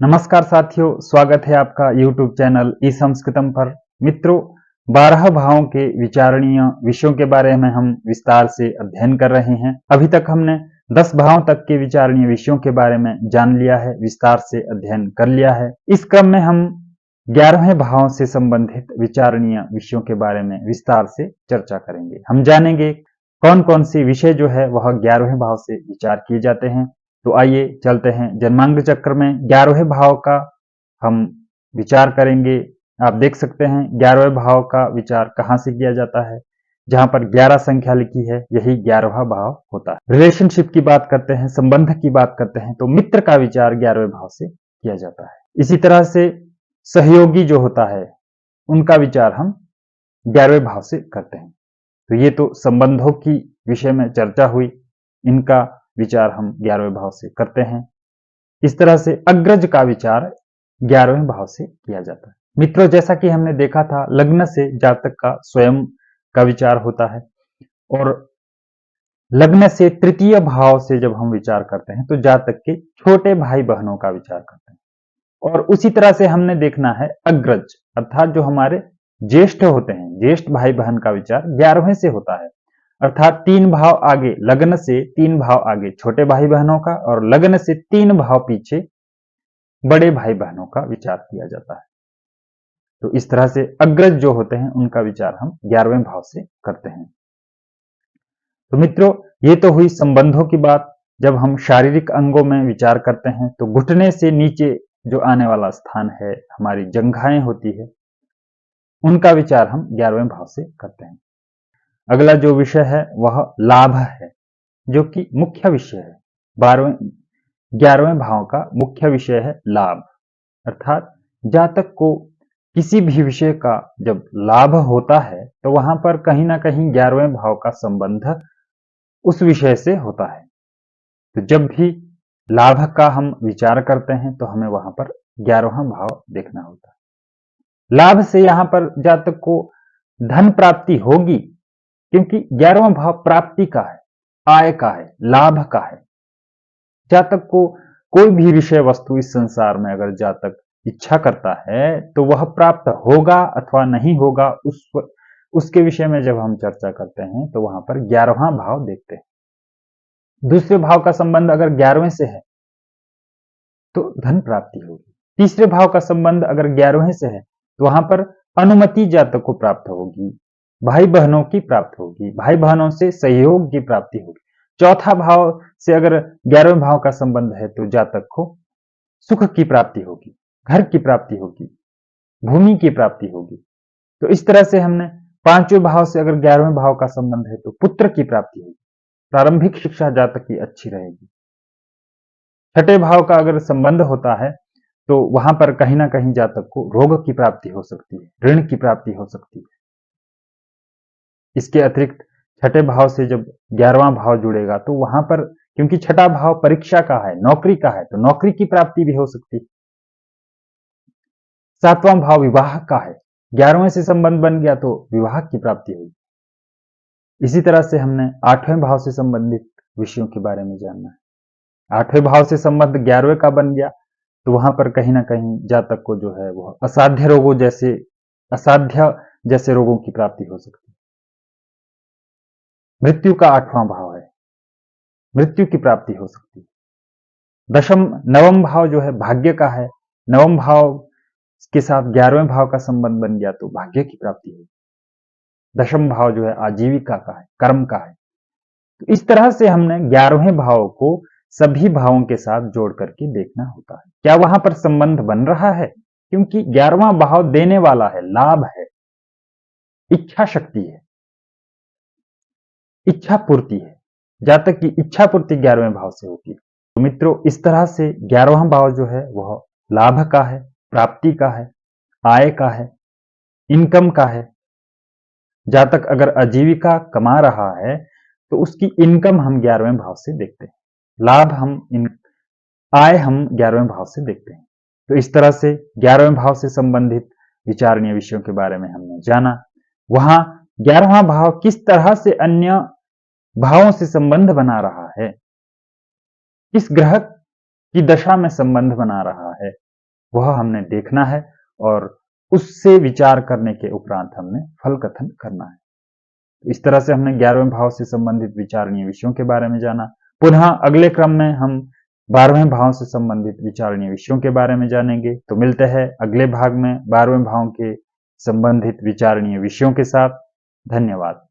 नमस्कार साथियों, स्वागत है आपका YouTube चैनल ई संस्कृतम पर। मित्रों, 12 भावों के विचारणीय विषयों के बारे में हम विस्तार से अध्ययन कर रहे हैं। अभी तक हमने 10 भावों तक के विचारणीय विषयों के बारे में जान लिया है, विस्तार से अध्ययन कर लिया है। इस क्रम में हम 11वें भाव से संबंधित विचारणीय विषयों के बारे में विस्तार से चर्चा करेंगे। हम जानेंगे कौन कौन से विषय जो है वह 11वें भाव से विचार किए जाते हैं। तो आइए चलते हैं जन्मांग चक्र में 11वें भाव का हम विचार करेंगे। आप देख सकते हैं 11वें भाव का विचार कहाँ से किया जाता है। जहां पर 11 संख्या लिखी है यही 11वां भाव होता है। रिलेशनशिप की बात करते हैं, संबंध की बात करते हैं तो मित्र का विचार 11वें भाव से किया जाता है। इसी तरह से सहयोगी जो होता है उनका विचार हम 11वें भाव से करते हैं। तो ये तो संबंधों की विषय में चर्चा हुई, इनका विचार हम 11वें भाव से करते हैं। इस तरह से अग्रज का विचार 11वें भाव से किया जाता है। मित्रों, जैसा कि हमने देखा था, लग्न से जातक का स्वयं का विचार होता है और लग्न से तृतीय भाव से जब हम विचार करते हैं तो जातक के छोटे भाई बहनों का विचार करते हैं। और उसी तरह से हमने देखना है अग्रज अर्थात जो हमारे ज्येष्ठ होते हैं, ज्येष्ठ भाई बहन का विचार 11वें से होता है। अर्थात 3 भाव आगे, लग्न से 3 भाव आगे छोटे भाई बहनों का और लग्न से 3 भाव पीछे बड़े भाई बहनों का विचार किया जाता है। तो इस तरह से अग्रज जो होते हैं उनका विचार हम 11वें भाव से करते हैं। तो मित्रों, ये तो हुई संबंधों की बात। जब हम शारीरिक अंगों में विचार करते हैं तो घुटने से नीचे जो आने वाला स्थान है, हमारी जंघाएं होती है, उनका विचार हम 11वें भाव से करते हैं। अगला जो विषय है वह लाभ है, जो कि मुख्य विषय है। 11वें भाव का मुख्य विषय है लाभ। अर्थात जातक को किसी भी विषय का जब लाभ होता है तो वहां पर कहीं ना कहीं 11वें भाव का संबंध उस विषय से होता है। तो जब भी लाभ का हम विचार करते हैं तो हमें वहां पर 11वां भाव देखना होता है। लाभ से यहां पर जातक को धन प्राप्ति होगी, क्योंकि 11वां भाव प्राप्ति का है, आय का है, लाभ का है। जातक को कोई भी विषय वस्तु इस संसार में अगर जातक इच्छा करता है तो वह प्राप्त होगा अथवा नहीं होगा, उसके विषय में जब हम चर्चा करते हैं तो वहां पर 11वां भाव देखते हैं। दूसरे भाव का संबंध अगर 11वें से है तो धन प्राप्ति होगी। तीसरे भाव का संबंध अगर 11वें से है तो वहां पर अनुमति जातक को प्राप्त होगी, भाई बहनों की प्राप्त होगी, भाई बहनों से सहयोग की प्राप्ति होगी। चौथा भाव से अगर 11वें भाव का संबंध है तो जातक को सुख की प्राप्ति होगी, घर की प्राप्ति होगी, भूमि की प्राप्ति होगी। तो इस तरह से हमने 5वें भाव से अगर 11वें भाव का संबंध है तो पुत्र की प्राप्ति होगी, प्रारंभिक शिक्षा जातक की अच्छी रहेगी। छठे भाव का अगर संबंध होता है तो वहां पर कहीं ना कहीं जातक को रोग की प्राप्ति हो सकती है, ऋण की प्राप्ति हो सकती है। इसके अतिरिक्त छठे भाव से जब 11वां भाव जुड़ेगा तो वहां पर, क्योंकि छठा भाव परीक्षा का है, नौकरी का है, तो नौकरी की प्राप्ति भी हो सकती है। 7वां भाव विवाह का है, 11वें से संबंध बन गया तो विवाह की प्राप्ति होगी। इसी तरह से हमने 8वें भाव से संबंधित विषयों के बारे में जानना है। 8वें भाव से संबंध 11वें का बन गया तो वहां पर कहीं ना कहीं जातक को जो है वह असाध्य जैसे रोगों की प्राप्ति हो सकती है। मृत्यु का 8वां भाव है, मृत्यु की प्राप्ति हो सकती है। नवम भाव जो है भाग्य का है, नवम भाव के साथ 11वें भाव का संबंध बन गया तो भाग्य की प्राप्ति होगी। दशम भाव जो है आजीविका का है, कर्म का है। तो इस तरह से हमने 11वें भाव को सभी भावों के साथ जोड़ करके देखना होता है, क्या वहां पर संबंध बन रहा है, क्योंकि 11वां भाव देने वाला है, लाभ है, इच्छा शक्ति है, इच्छा पूर्ति है। जातक की इच्छा पूर्ति 11वें भाव से होती है। तो मित्रों, इस तरह से 11वां भाव जो है वह लाभ का है, प्राप्ति का है, आय का है, इनकम का है। जातक अगर आजीविका कमा रहा है तो उसकी इनकम हम 11वें भाव से देखते हैं, लाभ आय हम 11वें भाव से देखते हैं। तो इस तरह से 11वें भाव से संबंधित विचारणीय विषयों के बारे में हमने जाना। वहां 11वां भाव किस तरह से अन्य भावों से संबंध बना रहा है, किस ग्रह की दशा में संबंध बना रहा है, वह हमने देखना है और उससे विचार करने के उपरांत हमने फल कथन करना है। इस तरह से हमने 11वें भाव से संबंधित विचारणीय विषयों के बारे में जाना। पुनः अगले क्रम में हम 12वें भाव से संबंधित विचारणीय विषयों के बारे में जानेंगे। तो मिलते हैं अगले भाग में 12वें भाव के संबंधित विचारणीय विषयों के साथ। धन्यवाद।